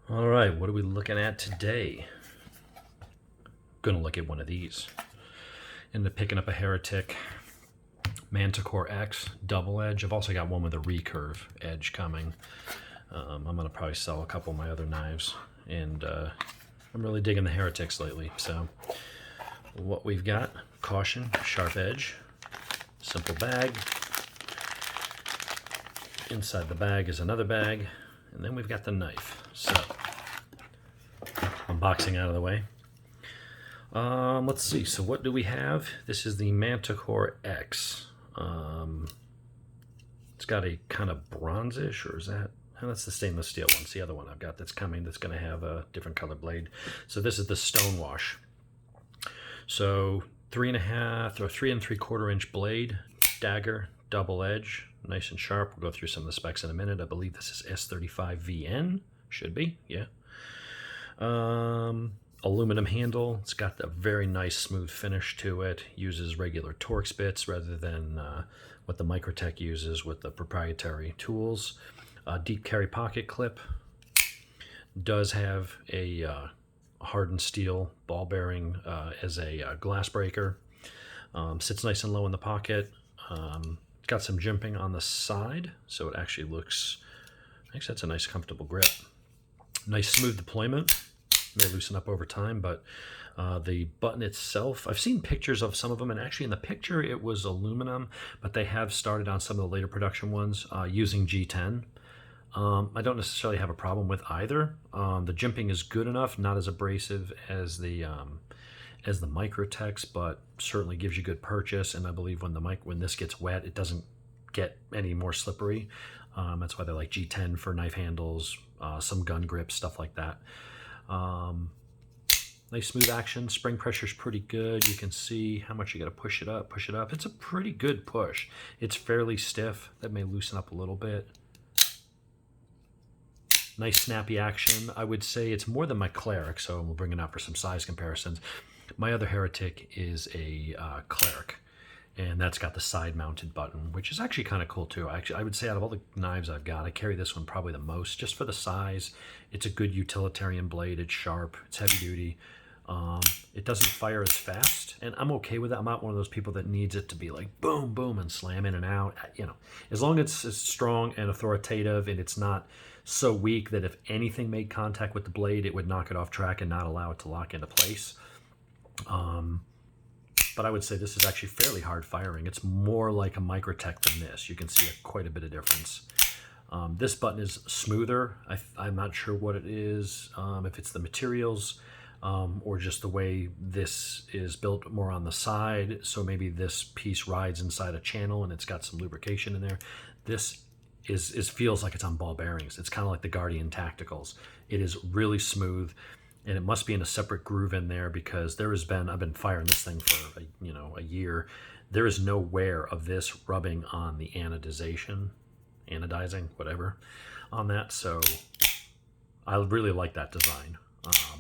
All right, what are we looking at today? Gonna look at one of these. Ended up picking up a Heretic Manticore X double edge. I've also got one with a recurve edge coming. I'm gonna probably sell a couple of my other knives, and I'm really digging the Heretics lately. So what we've got: caution, sharp edge, simple bag. Inside the bag is another bag, and then we've got the knife. So unboxing out of the way. Let's see. So what do we have? This is the Manticore X. It's got a kind of bronzish, or is that? Oh, that's the stainless steel one. It's the other one I've got that's coming. That's going to have a different color blade. So this is the stonewash. So 3.5 or 3 3/4 inch blade, dagger, double edge, nice and sharp. We'll go through some of the specs in a minute. I believe this is S35VN. Should be, yeah. Aluminum handle. It's got a very nice smooth finish to it. Uses regular Torx bits rather than what the Microtech uses with the proprietary tools. Deep carry pocket clip. Does have a hardened steel ball bearing as a glass breaker. Sits nice and low in the pocket. Got some jimping on the side, so it actually looks, actually that's a nice comfortable grip. Nice smooth deployment. May loosen up over time, but the button itself, I've seen pictures of some of them, and actually in the picture it was aluminum, but they have started on some of the later production ones using G10. I don't necessarily have a problem with either. The jimping is good enough, not as abrasive as the Microtechs, but certainly gives you good purchase. And I believe when this gets wet, it doesn't get any more slippery. That's why they like G10 for knife handles, some gun grips, stuff like that. Nice smooth action. Spring pressure is pretty good. You can see how much you got to push it up. It's a pretty good push. It's fairly stiff. That may loosen up a little bit. Nice snappy action. I would say it's more than my Cleric, so we'll bring it out for some size comparisons. My other Heretic is a Cleric, and that's got the side-mounted button, which is actually kind of cool too. I would say out of all the knives I've got, I carry this one probably the most, just for the size. It's a good utilitarian blade. It's sharp. It's heavy duty. It doesn't fire as fast, and I'm okay with that. I'm not one of those people that needs it to be like boom, boom, and slam in and out. You know, as long as it's strong and authoritative, and it's not so weak that if anything made contact with the blade, it would knock it off track and not allow it to lock into place. But I would say this is actually fairly hard firing. It's more like a Microtech than this. You can see quite a bit of difference. This button is smoother. I'm not sure what it is, if it's the materials or just the way this is built more on the side. So maybe this piece rides inside a channel and it's got some lubrication in there. This feels like it's on ball bearings. It's kind of like the Guardian Tacticals. It is really smooth. And it must be in a separate groove in there because I've been firing this thing for a year. There is no wear of this rubbing on the anodizing, whatever, on that. So I really like that design.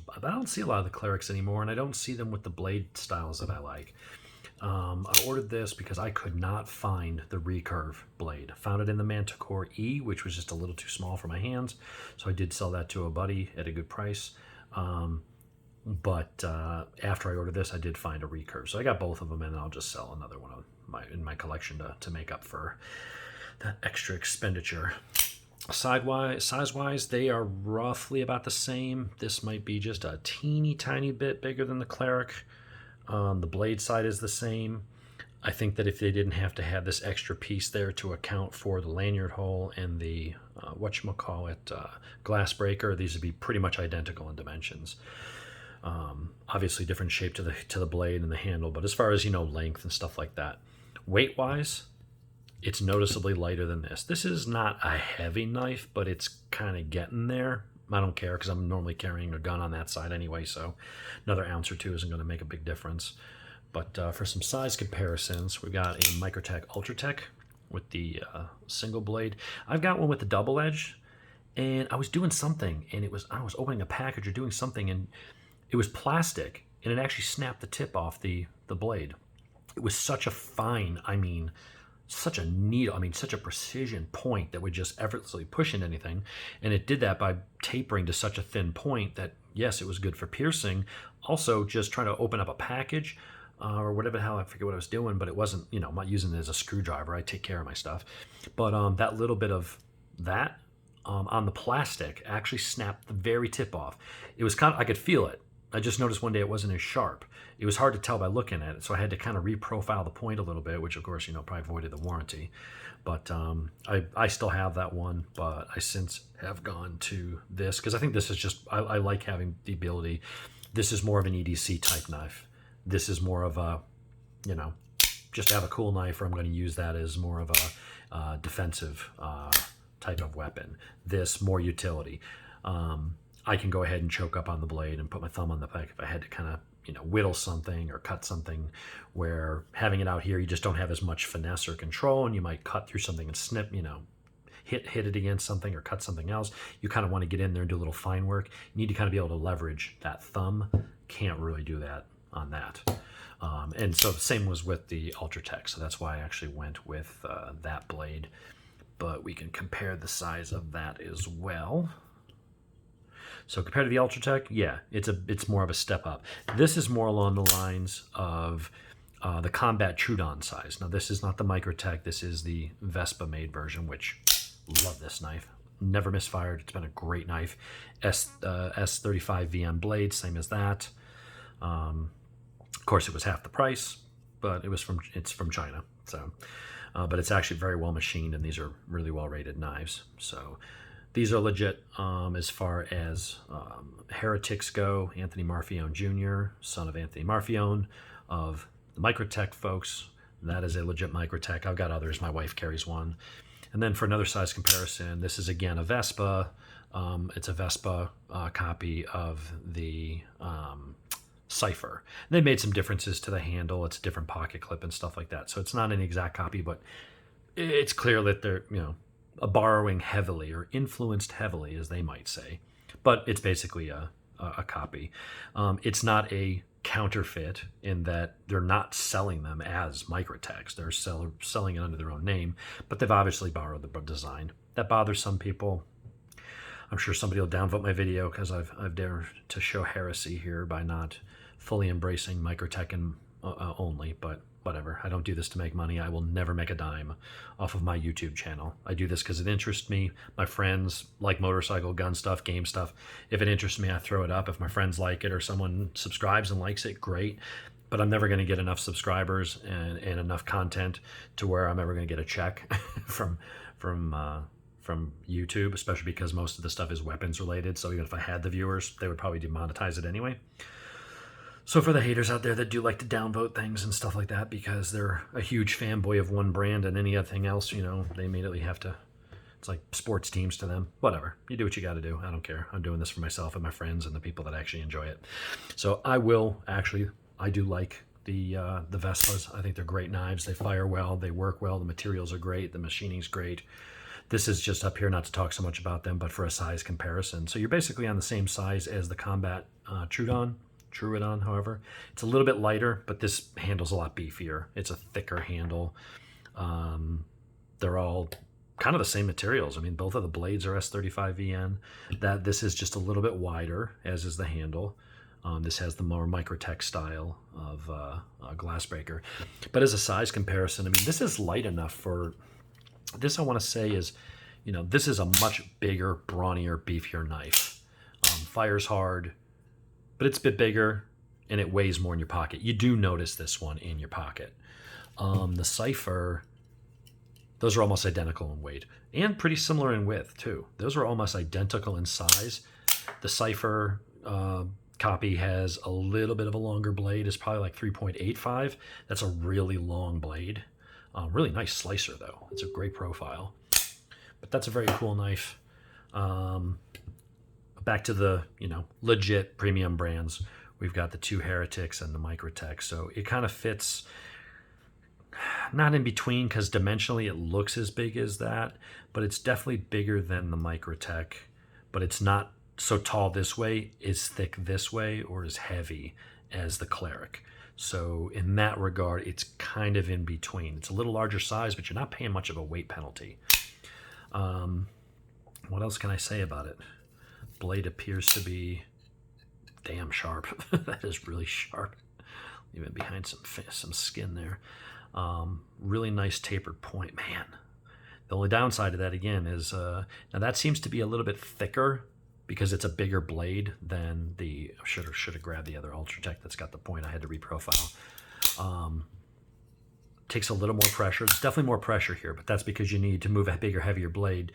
But I don't see a lot of the Clerics anymore, and I don't see them with the blade styles that I like. I ordered this because I could not find the recurve blade. Found it in the Manticore E, which was just a little too small for my hands. So I did sell that to a buddy at a good price. But after I ordered this, I did find a recurve. So I got both of them, and I'll just sell another one in my collection to make up for that extra expenditure. Size-wise, they are roughly about the same. This might be just a teeny tiny bit bigger than the Cleric. The blade side is the same. I think that if they didn't have to have this extra piece there to account for the lanyard hole and the glass breaker, these would be pretty much identical in dimensions. Obviously different shape to the blade and the handle, but as far as length and stuff like that, weight-wise, it's noticeably lighter than this. This is not a heavy knife, but it's kind of getting there. I don't care because I'm normally carrying a gun on that side anyway, so another ounce or two isn't going to make a big difference. But for some size comparisons, we've got a Microtech Ultratech with the single blade. I've got one with the double edge, and I was doing something, and I was opening a package or doing something, and it was plastic, and it actually snapped the tip off the blade. It was such a fine, such a needle, I mean, such a precision point that would just effortlessly push into anything. And it did that by tapering to such a thin point that, yes, it was good for piercing. Also, just trying to open up a package or whatever the hell, I forget what I was doing, but it wasn't, you know, I'm not using it as a screwdriver. I take care of my stuff. But that little bit of that on the plastic actually snapped the very tip off. It was kind of, I could feel it. I just noticed one day it wasn't as sharp. It was hard to tell by looking at it, so I had to kind of reprofile the point a little bit, which of course, you know, probably voided the warranty. But I still have that one, but I since have gone to this because I think this is just, I like having the ability. This is more of an EDC type knife. This is more of a, you know, just have a cool knife, or I'm going to use that as more of a defensive type of weapon. This more utility. I can go ahead and choke up on the blade and put my thumb on the back if I had to kind of, you know, whittle something or cut something, where having it out here, you just don't have as much finesse or control, and you might cut through something and snip, you know, hit it against something or cut something else. You kind of want to get in there and do a little fine work. You need to kind of be able to leverage that thumb. Can't really do that on that. And so the same was with the Ultratech. So that's why I actually went with that blade. But we can compare the size of that as well. So compared to the Ultratech, yeah, it's more of a step up. This is more along the lines of the Combat Trudon size. Now this is not the Microtech. This is the Vespa-made version, which love this knife. Never misfired. It's been a great knife. S35 VM blade, same as that. Of course, it was half the price, but it's from China. So, but it's actually very well machined, and these are really well rated knives. So. These are legit as far as heretics go. Anthony Marfione Jr., son of Anthony Marfione of the Microtech folks. That is a legit Microtech. I've got others. My wife carries one. And then for another size comparison, this is again a Vespa. It's a Vespa copy of the Cypher. They made some differences to the handle. It's a different pocket clip and stuff like that. So it's not an exact copy, but it's clear that they're, you know, borrowing heavily or influenced heavily, as they might say, but it's basically a copy. It's not a counterfeit in that they're not selling them as Microtechs. They're selling it under their own name, but they've obviously borrowed the design. That bothers some people. I'm sure somebody will downvote my video because I've dared to show heresy here by not fully embracing Microtech and only, but whatever. I don't do this to make money. I will never make a dime off of my YouTube channel. I do this because it interests me. My friends like motorcycle, gun stuff, game stuff. If it interests me, I throw it up. If my friends like it or someone subscribes and likes it, great. But I'm never going to get enough subscribers and enough content to where I'm ever going to get a check from YouTube, especially because most of the stuff is weapons related. So even if I had the viewers, they would probably demonetize it anyway. So for the haters out there that do like to downvote things and stuff like that because they're a huge fanboy of one brand and anything else, you know, they immediately have to, it's like sports teams to them. Whatever. You do what you got to do. I don't care. I'm doing this for myself and my friends and the people that actually enjoy it. So I do like the Vespas. I think they're great knives. They fire well. They work well. The materials are great. The machining's great. This is just up here, not to talk so much about them, but for a size comparison. So you're basically on the same size as the Combat Trudon, however. It's a little bit lighter, but this handle's a lot beefier. It's a thicker handle. They're all kind of the same materials. I mean, both of the blades are S35VN. This is just a little bit wider, as is the handle. This has the more Microtech style of glass breaker. But as a size comparison, I mean, this is light enough for... This, I want to say, is, you know, this is a much bigger, brawnier, beefier knife. Fires hard, but it's a bit bigger, and it weighs more in your pocket. You do notice this one in your pocket. The Cypher, those are almost identical in weight, and pretty similar in width, too. Those are almost identical in size. The Cypher copy has a little bit of a longer blade. It's probably like 3.85. That's a really long blade. Really nice slicer, though. It's a great profile. But that's a very cool knife. Back to the, you know, legit premium brands. We've got the two Heretics and the Microtech. So it kind of fits, not in between, because dimensionally it looks as big as that, but it's definitely bigger than the Microtech. But it's not so tall this way, as thick this way, or as heavy as the Cleric. So in that regard, it's kind of in between. It's a little larger size, but you're not paying much of a weight penalty. What else can I say about it? Blade appears to be damn sharp. That is really sharp, even behind some skin there. Really nice tapered point, man. The only downside of that again is now that seems to be a little bit thicker because it's a bigger blade than the should have grabbed the other Ultratech that's got the point. I had to reprofile. Takes a little more pressure. There's definitely more pressure here, but that's because you need to move a bigger, heavier blade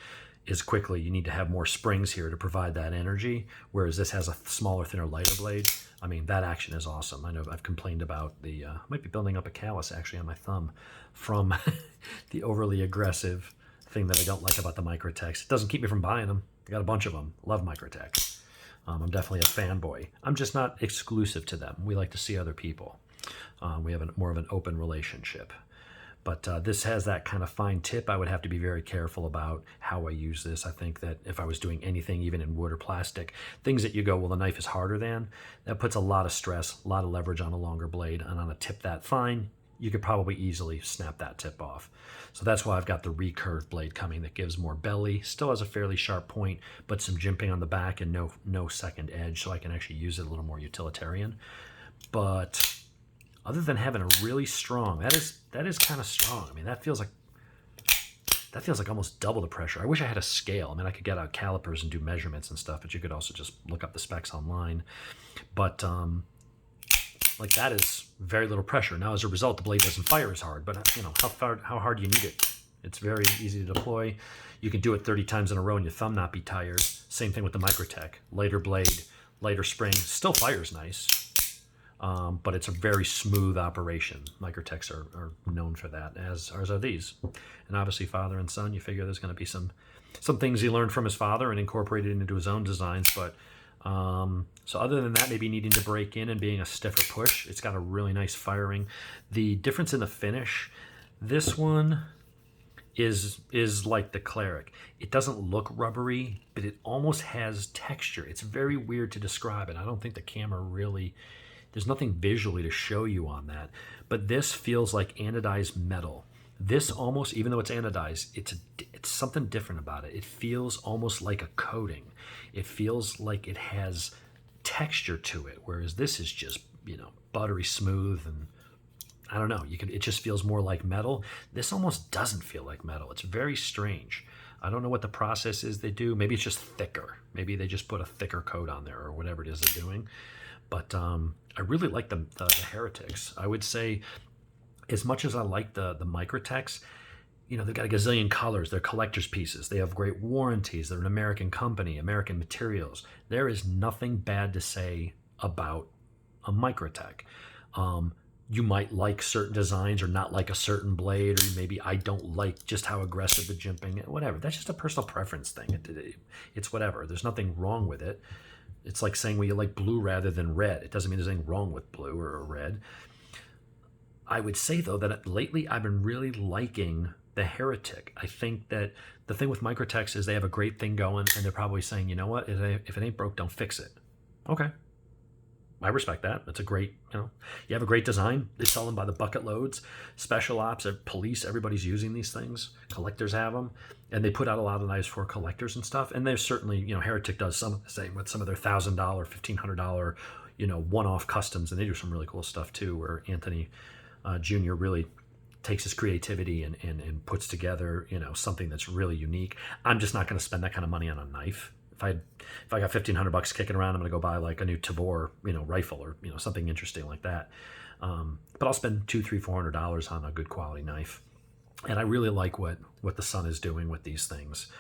as quickly. You need to have more springs here to provide that energy, whereas this has a smaller, thinner, lighter blade. I mean, that action is awesome. I know I've complained about the, I might be building up a callus actually on my thumb from the overly aggressive thing that I don't like about the Microtechs. It doesn't keep me from buying them. I got a bunch of them. Love Microtech. I'm definitely a fanboy. I'm just not exclusive to them. We like to see other people. We have more of an open relationship. But this has that kind of fine tip. I would have to be very careful about how I use this. I think that if I was doing anything, even in wood or plastic, things that you go, well, the knife is harder than, that puts a lot of stress, a lot of leverage on a longer blade. And on a tip that fine, you could probably easily snap that tip off. So that's why I've got the recurved blade coming that gives more belly, still has a fairly sharp point, but some jimping on the back and no second edge, so I can actually use it a little more utilitarian. But other than having a really strong, that is kind of strong. I mean, that feels like almost double the pressure. I wish I had a scale. I mean, I could get out calipers and do measurements and stuff, but you could also just look up the specs online. But like that is very little pressure. Now, as a result, the blade doesn't fire as hard. But you know, how hard do you need it? It's very easy to deploy. You can do it 30 times in a row and your thumb not be tired. Same thing with the Microtech. Lighter blade, lighter spring, still fires nice. But it's a very smooth operation. Microtechs are known for that, as are these. And obviously, father and son, you figure there's going to be some things he learned from his father and incorporated into his own designs. But so other than that, maybe needing to break in and being a stiffer push, it's got a really nice firing. The difference in the finish, this one is like the Cleric. It doesn't look rubbery, but it almost has texture. It's very weird to describe it. I don't think the camera really... There's nothing visually to show you on that, but this feels like anodized metal. This almost, even though it's anodized, it's something different about it. It feels almost like a coating. It feels like it has texture to it, whereas this is just, you know, buttery smooth, and I don't know, it just feels more like metal. This almost doesn't feel like metal. It's very strange. I don't know what the process is they do. Maybe it's just thicker. Maybe they just put a thicker coat on there or whatever it is they're doing. But I really like the Heretics. I would say, as much as I like the Microtechs, you know, they've got a gazillion colors. They're collector's pieces. They have great warranties. They're an American company, American materials. There is nothing bad to say about a Microtech. You might like certain designs or not like a certain blade, or maybe I don't like just how aggressive the jimping, whatever. That's just a personal preference thing. It's whatever. There's nothing wrong with it. It's like saying, well, you like blue rather than red. It doesn't mean there's anything wrong with blue or red. I would say, though, that lately I've been really liking the Heretic. I think that the thing with Microtechs is they have a great thing going, and they're probably saying, you know what, if it ain't broke, don't fix it. Okay. I respect that. That's a great, you know, you have a great design. They sell them by the bucket loads. Special ops, police, everybody's using these things. Collectors have them. And they put out a lot of knives for collectors and stuff. And there's certainly, you know, Heretic does some of the same with some of their $1,000, $1,500, you know, one-off customs. And they do some really cool stuff too, where Anthony Jr. really takes his creativity and puts together, you know, something that's really unique. I'm just not going to spend that kind of money on a knife. If I got $1,500 kicking around, I'm going to go buy like a new Tavor, you know, rifle, or, you know, something interesting like that. But I'll spend $200, $300, $400 on a good quality knife. And I really like what the son is doing with these things.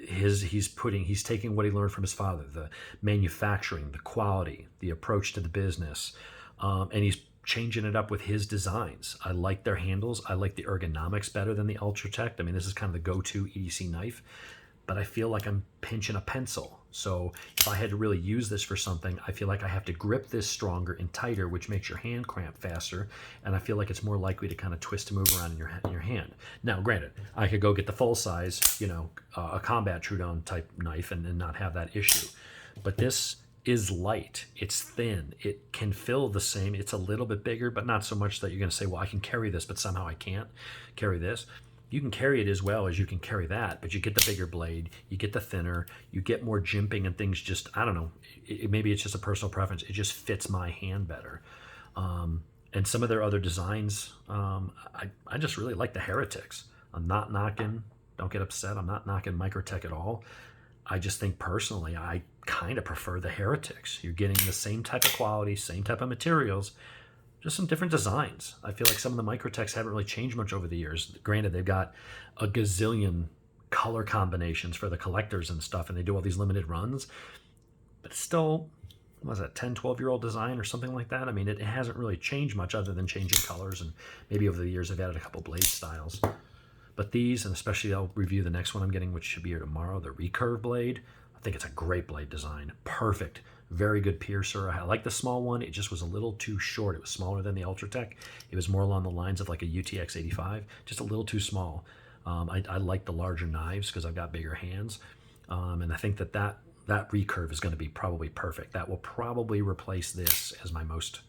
He's taking what he learned from his father, the manufacturing, the quality, the approach to the business, and he's changing it up with his designs. I like their handles. I like the ergonomics better than the Ultratech. I mean, this is kind of the go-to EDC knife, but I feel like I'm pinching a pencil. So if I had to really use this for something, I feel like I have to grip this stronger and tighter, which makes your hand cramp faster, and I feel like it's more likely to kind of twist and move around in your hand. Now, granted, I could go get the full size, you know, a combat Trudon type knife and not have that issue. But this is light. It's thin. It can fill the same. It's a little bit bigger, but not so much that you're going to say, well, I can carry this, but somehow I can't carry this. You can carry it as well as you can carry that, but you get the bigger blade, you get the thinner, you get more jimping and things. Just, I don't know, maybe it's just a personal preference. It just fits my hand better. And some of their other designs, I just really like the Heretics. I'm not knocking, don't get upset, I'm not knocking Microtech at all. I just think personally, I kind of prefer the Heretics. You're getting the same type of quality, same type of materials, just some different designs. I feel like some of the Microtechs haven't really changed much over the years. Granted, they've got a gazillion color combinations for the collectors and stuff, and they do all these limited runs, but it's still, what was that, 10, 12-year-old design or something like that? I mean, it hasn't really changed much other than changing colors, and maybe over the years they've added a couple blade styles. But these, and especially I'll review the next one I'm getting, which should be here tomorrow, the recurve blade. I think it's a great blade design. Perfect. Very good piercer. I like the small one. It just was a little too short. It was smaller than the Ultratech. It was more along the lines of like a UTX 85, just a little too small. I like the larger knives because I've got bigger hands. And I think that recurve is going to be probably perfect. That will probably replace this as my most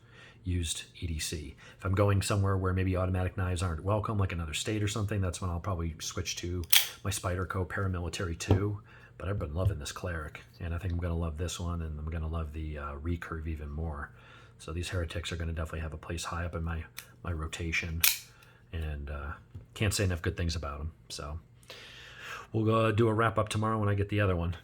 used EDC. If I'm going somewhere where maybe automatic knives aren't welcome, like another state or something, that's when I'll probably switch to my Spyderco Paramilitary 2. But I've been loving this Cleric, and I think I'm going to love this one, and I'm going to love the recurve even more. So these Heretics are going to definitely have a place high up in my rotation, and can't say enough good things about them. So we'll go do a wrap up tomorrow when I get the other one.